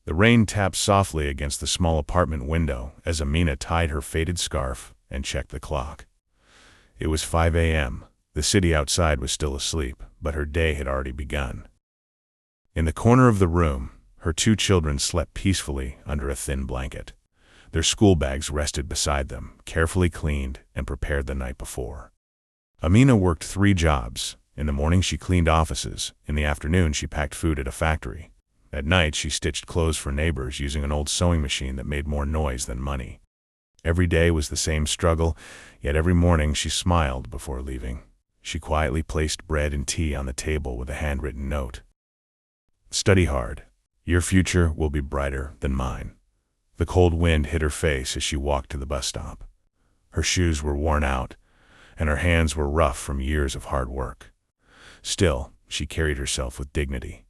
The rain tapped softly against the small apartment window as Amina tied her faded scarf and checked the clock. It was 5 a.m. The city outside was still asleep, but her day had already begun. In the corner of the room, her two children slept peacefully under a thin blanket. Their school bags rested beside them, carefully cleaned and prepared the night before. Amina worked 3 jobs. In the morning she cleaned offices. In the afternoon she packed food at a factory. At night she stitched clothes for neighbors using an old sewing machine that made more noise than money. Every day was the same struggle, yet every morning she smiled before leaving. She quietly placed bread and tea on the table with a handwritten note. "Study hard. Your future will be brighter than mine." The cold wind hit her face as she walked to the bus stop. Her shoes were worn out, and her hands were rough from years of hard work. Still, she carried herself with dignity.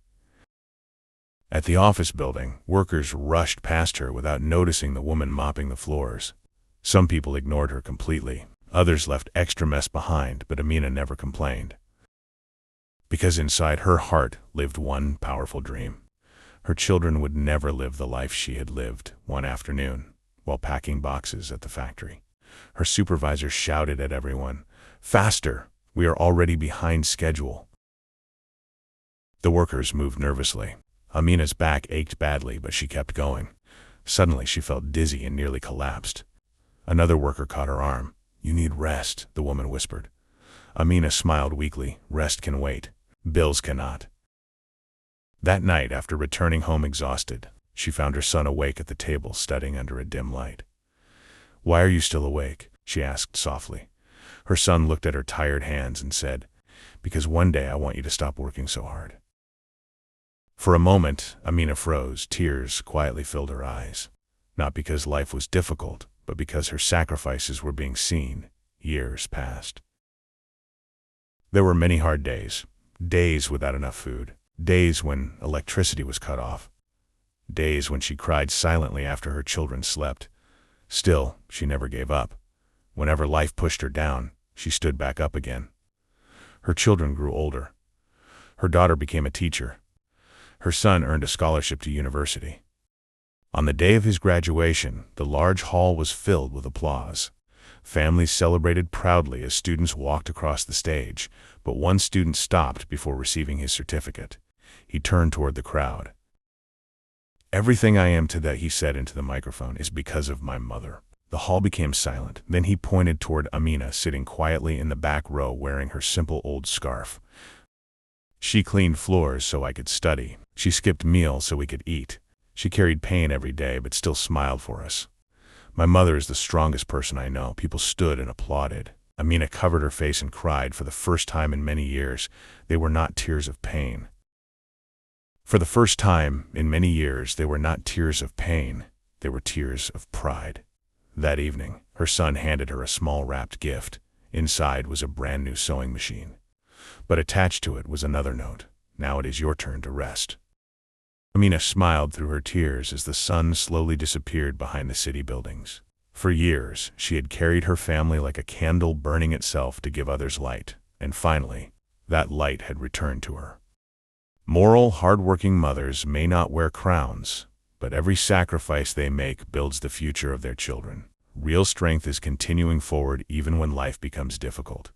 At the office building, workers rushed past her without noticing the woman mopping the floors. Some people ignored her completely. Others left extra mess behind, but Amina never complained. Because inside her heart lived one powerful dream. Her children would never live the life she had lived. One afternoon, while packing boxes at the factory, her supervisor shouted at everyone, "Faster! We are already behind schedule." The workers moved nervously. Amina's back ached badly, but she kept going. Suddenly she felt dizzy and nearly collapsed. Another worker caught her arm. "You need rest," the woman whispered. Amina smiled weakly. "Rest can wait. Bills cannot." That night, after returning home exhausted, she found her son awake at the table, studying under a dim light. "Why are you still awake?" she asked softly. Her son looked at her tired hands and said, "Because one day I want you to stop working so hard." For a moment, Amina froze. Tears quietly filled her eyes. Not because life was difficult, but because her sacrifices were being seen. Years passed. There were many hard days. Days without enough food. Days when electricity was cut off. Days when she cried silently after her children slept. Still, she never gave up. Whenever life pushed her down, she stood back up again. Her children grew older. Her daughter became a teacher. Her son earned a scholarship to university. On the day of his graduation, the large hall was filled with applause. Families celebrated proudly as students walked across the stage, but one student stopped before receiving his certificate. He turned toward the crowd. "Everything I am today," he said into the microphone, "is because of my mother." The hall became silent. Then he pointed toward Amina, sitting quietly in the back row wearing her simple old scarf. "She cleaned floors so I could study. She skipped meals so we could eat. She carried pain every day but still smiled for us. My mother is the strongest person I know." People stood and applauded. Amina covered her face and cried. For the first time in many years, they were not tears of pain. For the first time in many years, they were not tears of pain. They were tears of pride. That evening, her son handed her a small wrapped gift. Inside was a brand new sewing machine. But attached to it was another note. "Now it is your turn to rest." Amina smiled through her tears as the sun slowly disappeared behind the city buildings. For years, she had carried her family like a candle burning itself to give others light, and finally, that light had returned to her. Moral, hard-working mothers may not wear crowns, but every sacrifice they make builds the future of their children. Real strength is continuing forward even when life becomes difficult.